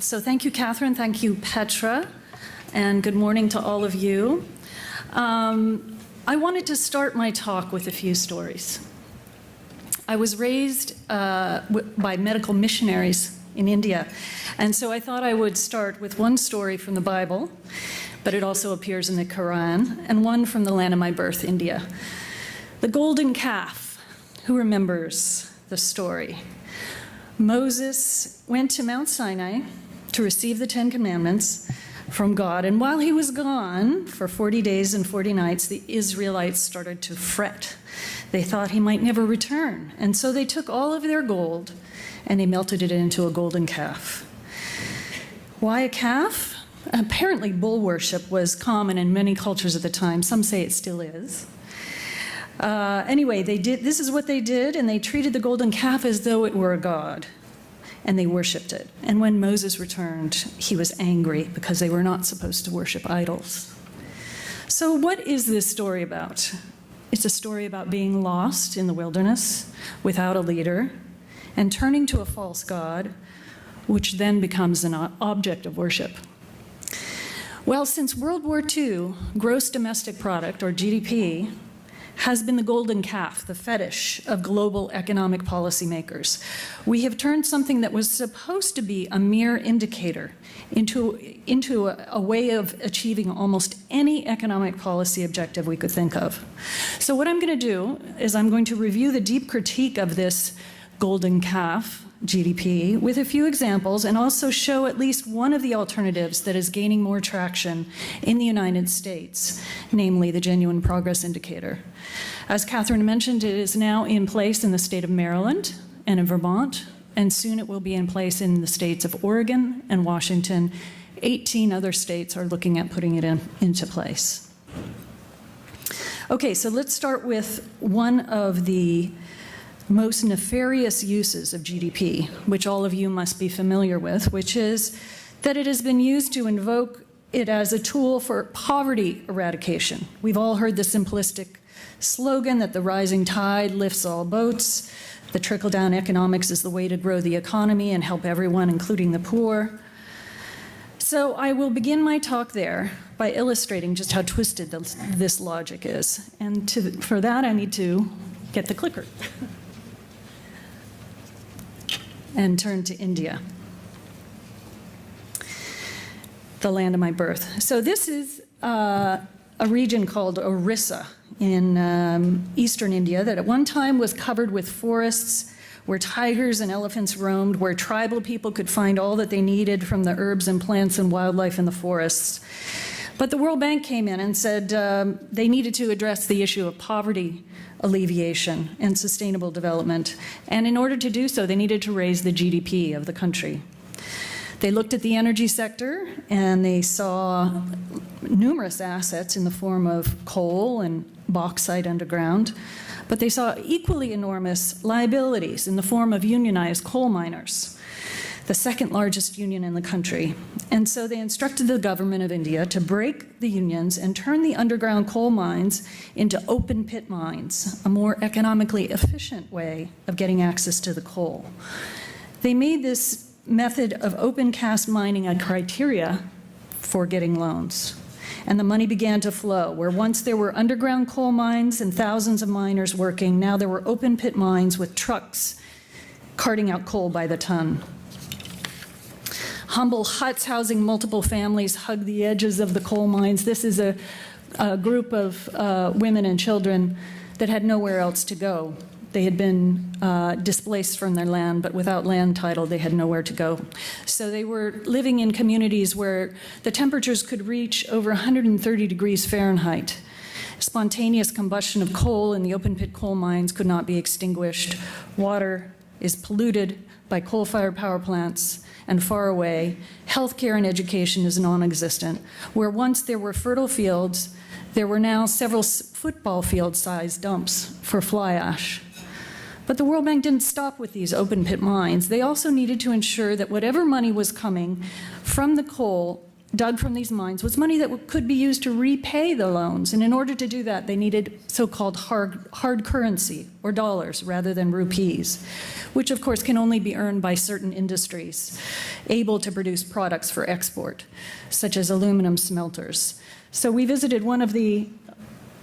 So thank you, Catherine. Thank you, Petra. And good morning to all of you. I wanted to start my talk with a few stories. I was raised by medical missionaries in India, and so I thought I would start with one story from the Bible, but it also appears in the Quran, and one from the land of my birth, India. The golden calf. Who remembers the story? Moses went to Mount Sinai to receive the Ten Commandments from God, and while he was gone for 40 days and 40 nights, the Israelites started to fret. They thought he might never return, and so they took all of their gold and they melted it into a golden calf. Why a calf? Apparently bull worship was common in many cultures at the time. Some say it still is. Anyway, this is what they did, and they treated the golden calf as though it were a god, and they worshipped it. And when Moses returned, he was angry because they were not supposed to worship idols. So what is this story about? It's a story about being lost in the wilderness without a leader and turning to a false god, which then becomes an object of worship. Well, since World War II, gross domestic product, or GDP, has been the golden calf, the fetish of global economic policymakers. We have turned something that was supposed to be a mere indicator into a way of achieving almost any economic policy objective we could think of. So what I'm going to do is I'm going to review the deep critique of this golden calf, GDP, with a few examples, and also show at least one of the alternatives that is gaining more traction in the United States, namely the Genuine Progress Indicator. As Catherine mentioned, it is now in place in the state of Maryland and in Vermont, and soon it will be in place in the states of Oregon and Washington. 18 other states are looking at putting it into place. Okay, so let's start with one of the most nefarious uses of GDP, which all of you must be familiar with, which is that it has been used to invoke it as a tool for poverty eradication. We've all heard the simplistic slogan that the rising tide lifts all boats, the trickle-down economics is the way to grow the economy and help everyone, including the poor. So I will begin my talk there by illustrating just how twisted this logic is. And for that, I need to get the clicker and turn to India, the land of my birth. So this is a region called Orissa in eastern India that at one time was covered with forests where tigers and elephants roamed, where tribal people could find all that they needed from the herbs and plants and wildlife in the forests. But the World Bank came in and said they needed to address the issue of poverty alleviation and sustainable development. And in order to do so, they needed to raise the GDP of the country. They looked at the energy sector and they saw numerous assets in the form of coal and bauxite underground, but they saw equally enormous liabilities in the form of unionized coal miners, the second largest union in the country. And so they instructed the government of India to break the unions and turn the underground coal mines into open pit mines, a more economically efficient way of getting access to the coal. They made this method of open cast mining a criteria for getting loans. And the money began to flow, where once there were underground coal mines and thousands of miners working, now there were open pit mines with trucks carting out coal by the ton. Humble huts housing multiple families hug the edges of the coal mines. This is a group of women and children that had nowhere else to go. They had been displaced from their land, but without land title, they had nowhere to go. So they were living in communities where the temperatures could reach over 130 degrees Fahrenheit. Spontaneous combustion of coal in the open pit coal mines could not be extinguished. Water is polluted by coal-fired power plants, and far away, healthcare and education is non-existent. Where once there were fertile fields, there were now several football field-sized dumps for fly ash. But the World Bank didn't stop with these open pit mines. They also needed to ensure that whatever money was coming from the coal dug from these mines was money that could be used to repay the loans. And in order to do that, they needed so-called hard currency, or dollars, rather than rupees, which of course can only be earned by certain industries able to produce products for export, such as aluminum smelters. So we visited one of the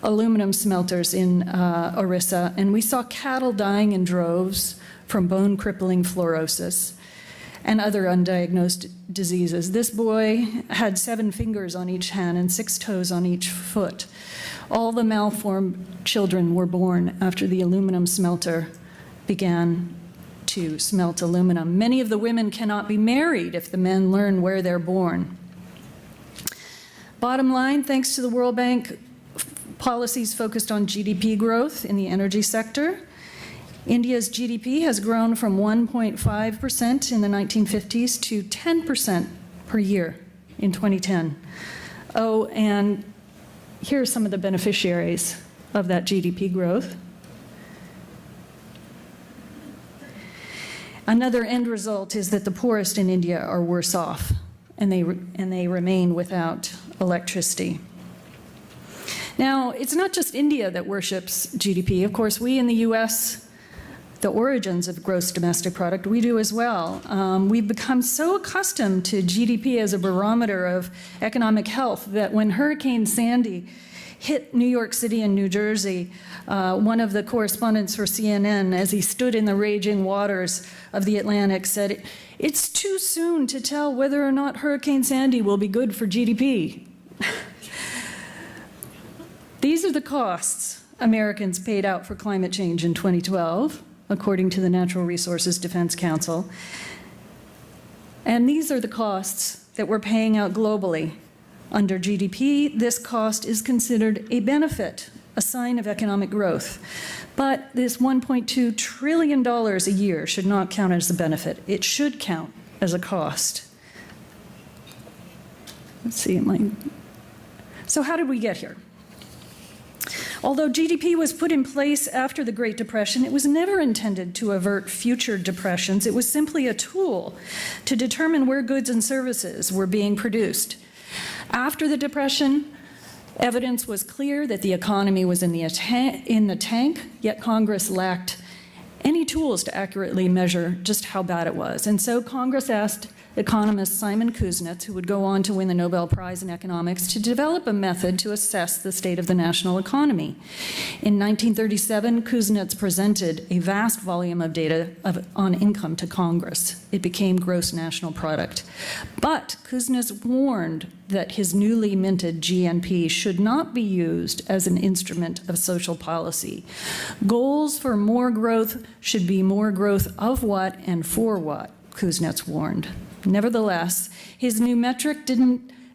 aluminum smelters in Orissa, and we saw cattle dying in droves from bone-crippling fluorosis and other undiagnosed diseases. This boy had 7 fingers on each hand and 6 toes on each foot. All the malformed children were born after the aluminum smelter began to smelt aluminum. Many of the women cannot be married if the men learn where they're born. Bottom line, thanks to the World Bank policies focused on GDP growth in the energy sector, India's GDP has grown from 1.5% in the 1950s to 10% per year in 2010. Oh, and here are some of the beneficiaries of that GDP growth. Another end result is that the poorest in India are worse off, and they remain without electricity. Now, it's not just India that worships GDP. Of course, we in the US, the origins of gross domestic product, we do as well. We've become so accustomed to GDP as a barometer of economic health that when Hurricane Sandy hit New York City and New Jersey, one of the correspondents for CNN, as he stood in the raging waters of the Atlantic, said, "It's too soon to tell whether or not Hurricane Sandy will be good for GDP." These are the costs Americans paid out for climate change in 2012, according to the Natural Resources Defense Council. And these are the costs that we're paying out globally. Under GDP, this cost is considered a benefit, a sign of economic growth. But this $1.2 trillion a year should not count as a benefit. It should count as a cost. Let's see, so how did we get here? Although GDP was put in place after the Great Depression, it was never intended to avert future depressions. It was simply a tool to determine where goods and services were being produced. After the Depression, evidence was clear that the economy was in the tank, yet Congress lacked any tools to accurately measure just how bad it was. And so Congress asked economist Simon Kuznets, who would go on to win the Nobel Prize in Economics, to develop a method to assess the state of the national economy. In 1937, Kuznets presented a vast volume of data on income to Congress. It became gross national product. But Kuznets warned that his newly minted GNP should not be used as an instrument of social policy. Goals for more growth should be more growth of what and for what, Kuznets warned. Nevertheless, his new metric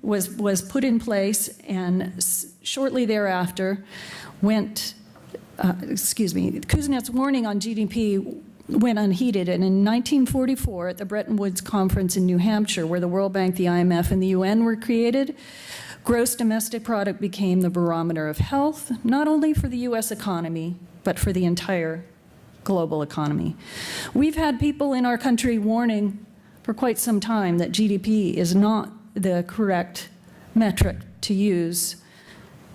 was put in place, and shortly thereafter Kuznets' warning on GDP went unheeded, and in 1944 at the Bretton Woods Conference in New Hampshire, where the World Bank, the IMF, and the UN were created, gross domestic product became the barometer of health, not only for the US economy, but for the entire global economy. We've had people in our country warning for quite some time that GDP is not the correct metric to use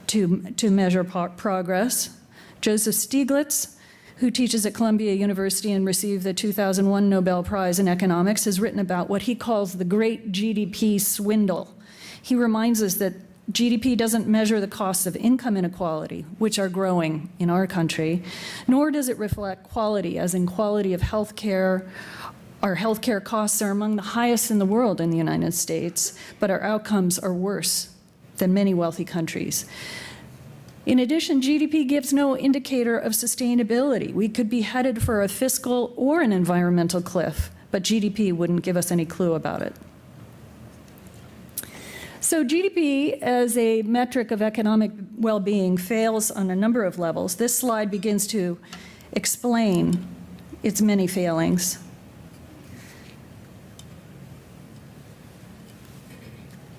to measure progress. Joseph Stiglitz, who teaches at Columbia University and received the 2001 Nobel Prize in Economics, has written about what he calls the great GDP swindle. He reminds us that GDP doesn't measure the costs of income inequality, which are growing in our country, nor does it reflect quality, as in quality of health care. Our healthcare costs are among the highest in the world in the United States, but our outcomes are worse than many wealthy countries. In addition, GDP gives no indicator of sustainability. We could be headed for a fiscal or an environmental cliff, but GDP wouldn't give us any clue about it. So GDP as a metric of economic well-being fails on a number of levels. This slide begins to explain its many failings.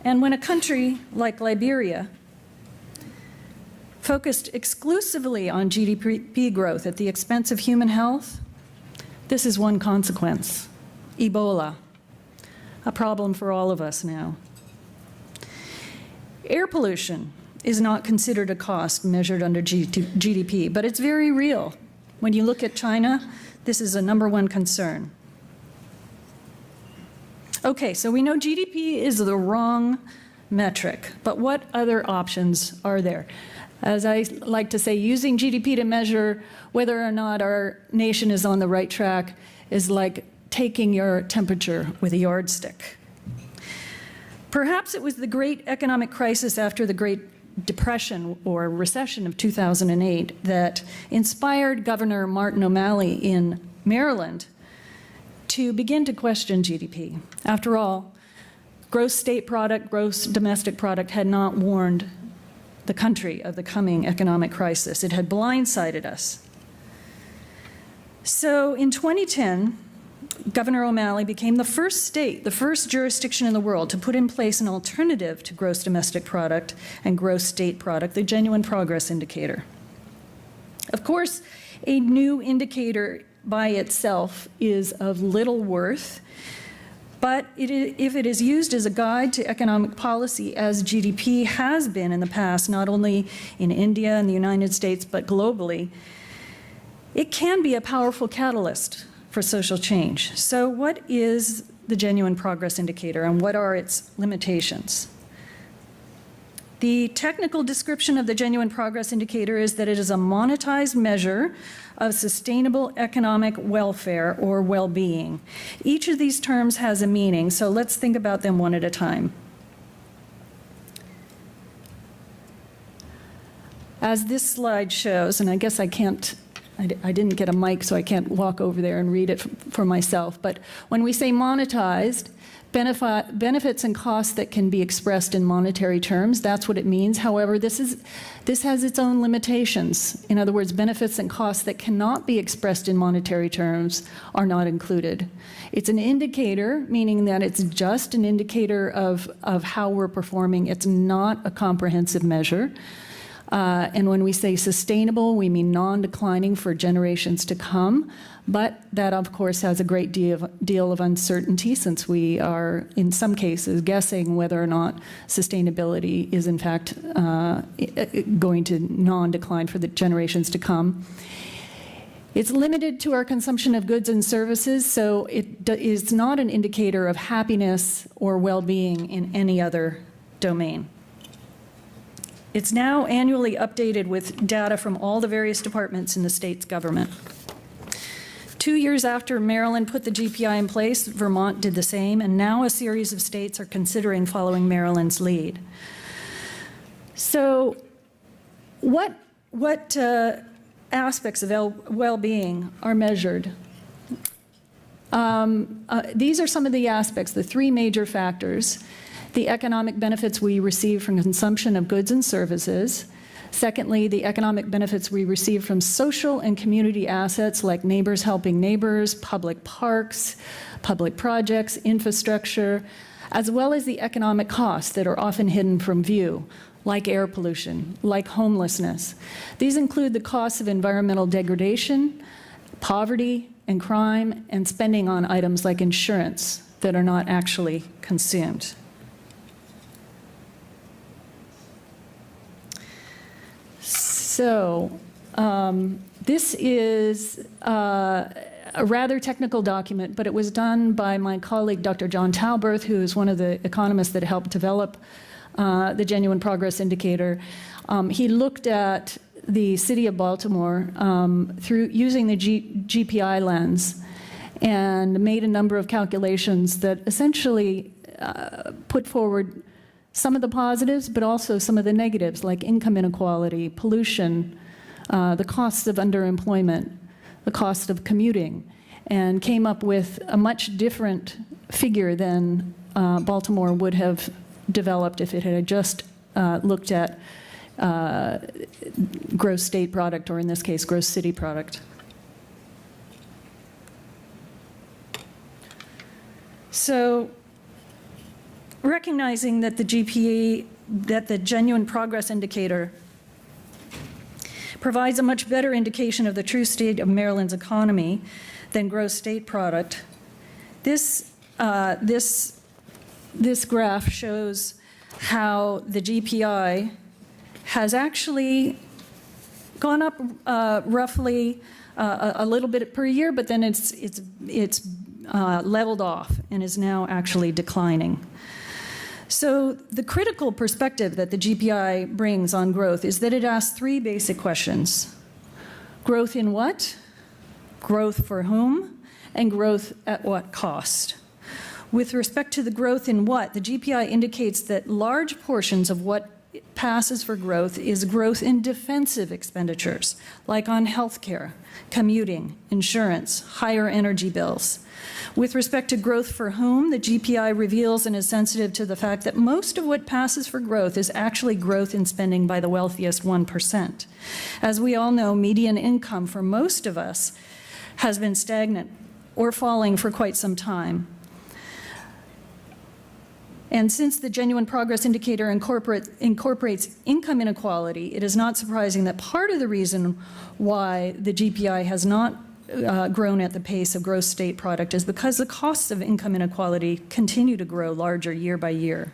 And when a country like Liberia focused exclusively on GDP growth at the expense of human health, this is one consequence: Ebola, a problem for all of us now. Air pollution is not considered a cost measured under GDP, but it's very real. When you look at China, this is a #1 concern. Okay, so we know GDP is the wrong metric, but what other options are there? As I like to say, using GDP to measure whether or not our nation is on the right track is like taking your temperature with a yardstick. Perhaps it was the great economic crisis after the Great Depression or recession of 2008 that inspired Governor Martin O'Malley in Maryland to begin to question GDP. After all, gross state product, gross domestic product had not warned the country of the coming economic crisis. It had blindsided us. So in 2010, Governor O'Malley became the first state, the first jurisdiction in the world to put in place an alternative to gross domestic product and gross state product, the genuine progress indicator. Of course, a new indicator by itself is of little worth, but if it is used as a guide to economic policy, as GDP has been in the past, not only in India and the United States, but globally, it can be a powerful catalyst for social change. So what is the genuine progress indicator and what are its limitations? The technical description of the genuine progress indicator is that it is a monetized measure of sustainable economic welfare or well-being. Each of these terms has a meaning, so let's think about them one at a time. As this slide shows, and I guess I didn't get a mic, so I can't walk over there and read it for myself, but when we say monetized, benefits and costs that can be expressed in monetary terms, that's what it means. However, this has its own limitations. In other words, benefits and costs that cannot be expressed in monetary terms are not included. It's an indicator, meaning that it's just an indicator of how we're performing. It's not a comprehensive measure. And when we say sustainable, we mean non-declining for generations to come. But that, of course, has a great deal of uncertainty, since we are, in some cases, guessing whether or not sustainability is, in fact, going to non-decline for the generations to come. It's limited to our consumption of goods and services, so it is not an indicator of happiness or well-being in any other domain. It's now annually updated with data from all the various departments in the state's government. 2 years after Maryland put the GPI in place, Vermont did the same, and now a series of states are considering following Maryland's lead. So what aspects of well-being are measured? These are some of the aspects, the 3 major factors: the economic benefits we receive from consumption of goods and services. Secondly, the economic benefits we receive from social and community assets like neighbors helping neighbors, public parks, public projects, infrastructure, as well as the economic costs that are often hidden from view, like air pollution, like homelessness. These include the costs of environmental degradation, poverty and crime, and spending on items like insurance that are not actually consumed. So this is a rather technical document, but it was done by my colleague, Dr. John Talberth, who is one of the economists that helped develop the Genuine Progress Indicator. He looked at the city of Baltimore through using the GPI lens and made a number of calculations that essentially put forward some of the positives, but also some of the negatives, like income inequality, pollution, the costs of underemployment, the cost of commuting, and came up with a much different figure than Baltimore would have developed if it had just looked at gross state product, or in this case, gross city product. So, recognizing that the GPA, that the Genuine Progress Indicator provides a much better indication of the true state of Maryland's economy than gross state product, this graph shows how the GPI has actually gone up roughly a little bit per year, but then it's leveled off and is now actually declining. So the critical perspective that the GPI brings on growth is that it asks three basic questions. Growth in what? Growth for whom? And growth at what cost? With respect to the growth in what, the GPI indicates that large portions of what passes for growth is growth in defensive expenditures, like on healthcare, commuting, insurance, higher energy bills. With respect to growth for whom, the GPI reveals and is sensitive to the fact that most of what passes for growth is actually growth in spending by the wealthiest 1%. As we all know, median income for most of us has been stagnant or falling for quite some time. And since the Genuine Progress Indicator incorporates income inequality, it is not surprising that part of the reason why the GPI has not grown at the pace of gross state product is because the costs of income inequality continue to grow larger year by year.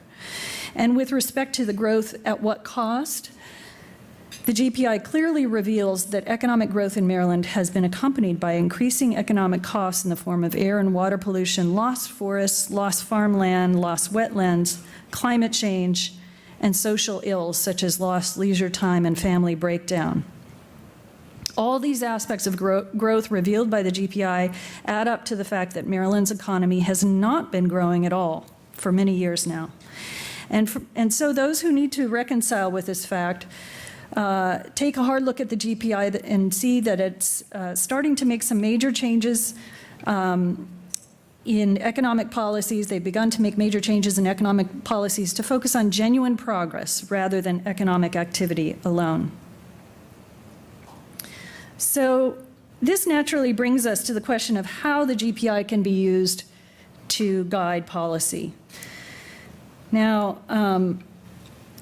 And with respect to the growth at what cost, the GPI clearly reveals that economic growth in Maryland has been accompanied by increasing economic costs in the form of air and water pollution, lost forests, lost farmland, lost wetlands, climate change, and social ills such as lost leisure time and family breakdown. All these aspects of growth revealed by the GPI add up to the fact that Maryland's economy has not been growing at all for many years now. And so those who need to reconcile with this fact take a hard look at the GPI and see that it's starting to make some major changes in economic policies. They've begun to make major changes in economic policies to focus on genuine progress rather than economic activity alone. So this naturally brings us to the question of how the GPI can be used to guide policy. Now,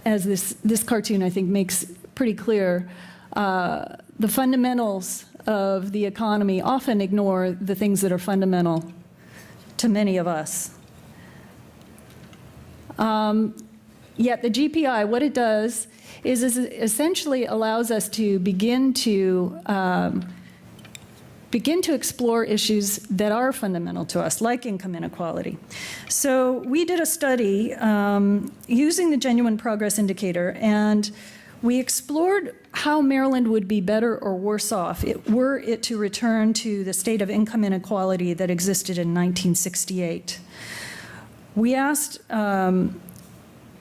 as this cartoon, I think, makes pretty clear, the fundamentals of the economy often ignore the things that are fundamental to many of us. Yet the GPI, what it does is essentially allows us to begin to explore issues that are fundamental to us, like income inequality. So we did a study using the Genuine Progress Indicator, and we explored how Maryland would be better or worse off were it to return to the state of income inequality that existed in 1968. We asked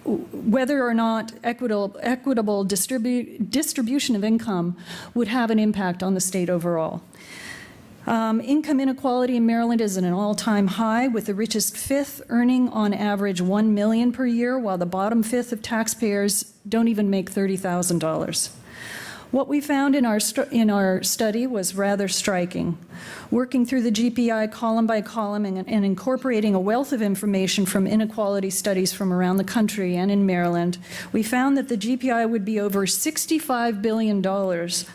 whether or not equitable distribution of income would have an impact on the state overall. Income inequality in Maryland is at an all-time high, with the richest fifth earning on average $1 million per year, while the bottom fifth of taxpayers don't even make $30,000. What we found in our study was rather striking. Working through the GPI column by column and incorporating a wealth of information from inequality studies from around the country and in Maryland, we found that the GPI would be over $65 billion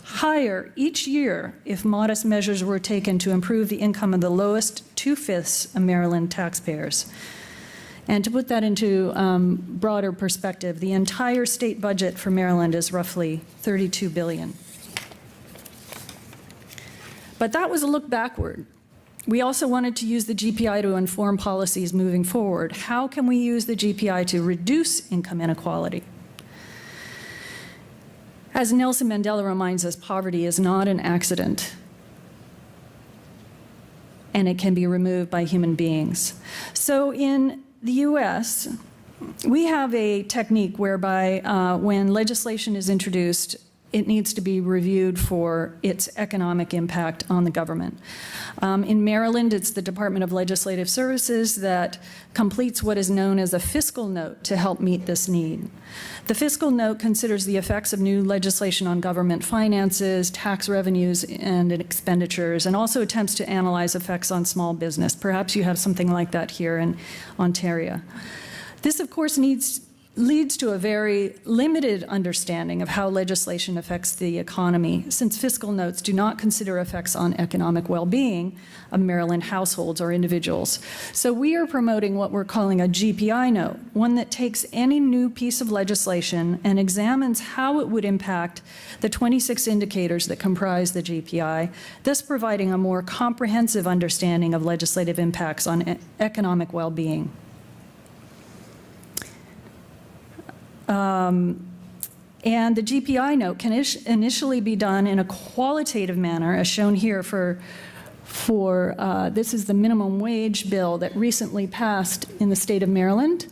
higher each year if modest measures were taken to improve the income of the lowest 2/5 of Maryland taxpayers. And to put that into broader perspective, the entire state budget for Maryland is roughly $32 billion. But that was a look backward. We also wanted to use the GPI to inform policies moving forward. How can we use the GPI to reduce income inequality? As Nelson Mandela reminds us, poverty is not an accident, and it can be removed by human beings. So in the U.S., we have a technique whereby when legislation is introduced, it needs to be reviewed for its economic impact on the government. In Maryland, it's the Department of Legislative Services that completes what is known as a fiscal note to help meet this need. The fiscal note considers the effects of new legislation on government finances, tax revenues, and expenditures, and also attempts to analyze effects on small business. Perhaps you have something like that here in Ontario. This, of course, needs leads to a very limited understanding of how legislation affects the economy, since fiscal notes do not consider effects on economic well-being of Maryland households or individuals. So we are promoting what we're calling a GPI note, one that takes any new piece of legislation and examines how it would impact the 26 indicators that comprise the GPI, thus providing a more comprehensive understanding of legislative impacts on economic well-being. And the GPI note can initially be done in a qualitative manner, as shown here for this is the minimum wage bill that recently passed in the state of Maryland.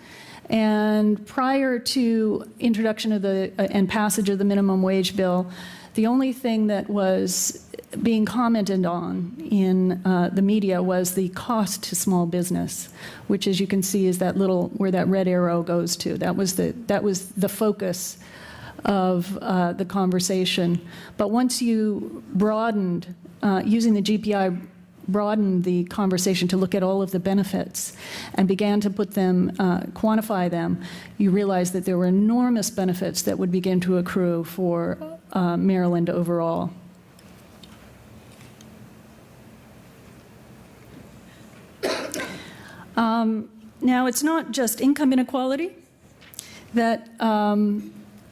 And prior to introduction of and passage of the minimum wage bill, the only thing that was being commented on in the media was the cost to small business, which, as you can see, is that little where that red arrow goes to. That was the focus of the conversation. But once you broadened, using the GPI, broadened the conversation to look at all of the benefits and began to put them, quantify them, you realized that there were enormous benefits that would begin to accrue for Maryland overall. Now, it's not just income inequality that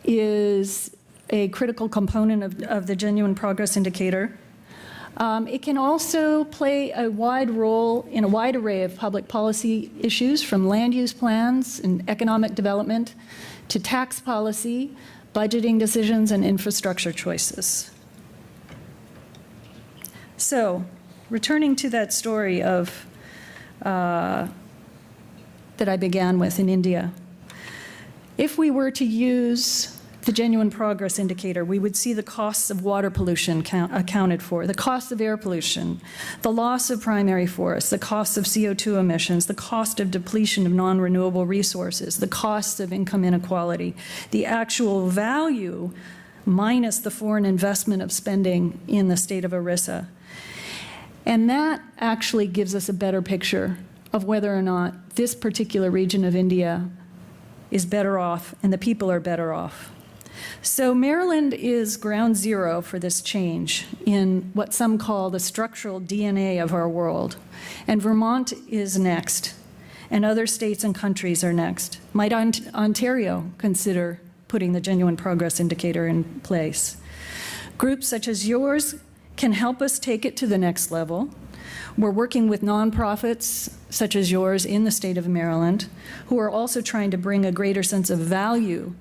is a critical component of the genuine progress indicator. It can also play a wide role in a wide array of public policy issues, from land use plans and economic development to tax policy, budgeting decisions, and infrastructure choices. So, returning to that story of that I began with in India. If we were to use the genuine progress indicator, we would see the costs of water pollution accounted for, the cost of air pollution, the loss of primary forests, the cost of CO2 emissions, the cost of depletion of non-renewable resources, the costs of income inequality, the actual value minus the foreign investment of spending in the state of OMSSA. And that actually gives us a better picture of whether or not this particular region of India is better off and the people are better off. So Maryland is ground zero for this change in what some call the structural DNA of our world. And Vermont is next, and other states and countries are next. Might Ontario consider putting the genuine progress indicator in place? Groups such as yours can help us take it to the next level. We're working with nonprofits such as yours in the state of Maryland, who are also trying to bring a greater sense of value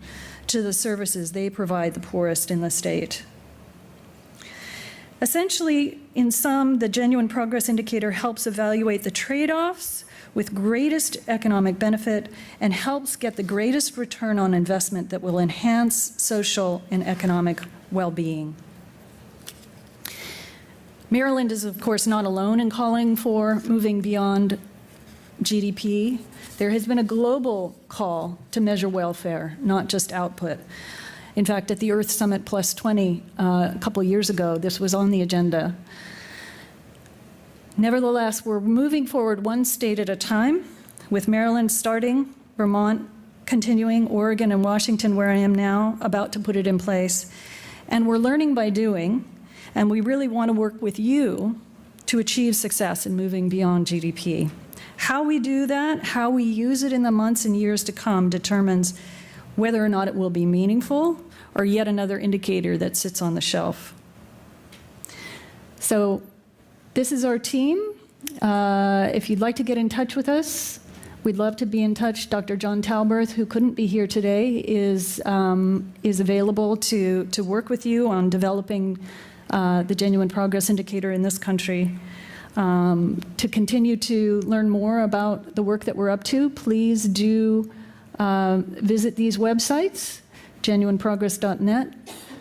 to the services they provide the poorest in the state. Essentially, in sum, the genuine progress indicator helps evaluate the trade-offs with greatest economic benefit and helps get the greatest return on investment that will enhance social and economic well-being. Maryland is, of course, not alone in calling for moving beyond GDP. There has been a global call to measure welfare, not just output. In fact, at the Earth Summit Plus 20 a couple years ago, this was on the agenda. Nevertheless, we're moving forward one state at a time, with Maryland starting, Vermont continuing, Oregon and Washington, where I am now, about to put it in place. And we're learning by doing, and we really want to work with you to achieve success in moving beyond GDP. How we do that, how we use it in the months and years to come, determines whether or not it will be meaningful or yet another indicator that sits on the shelf. So this is our team. If you'd like to get in touch with us, we'd love to be in touch. Dr. John Talberth, who couldn't be here today, is available to work with you on developing the genuine progress indicator in this country. To continue to learn more about the work that we're up to, please do visit these websites, genuineprogress.net,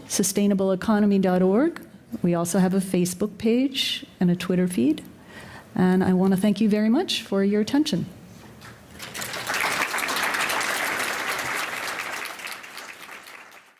sustainableeconomy.org. We also have a Facebook page and a Twitter feed. And I want to thank you very much for your attention.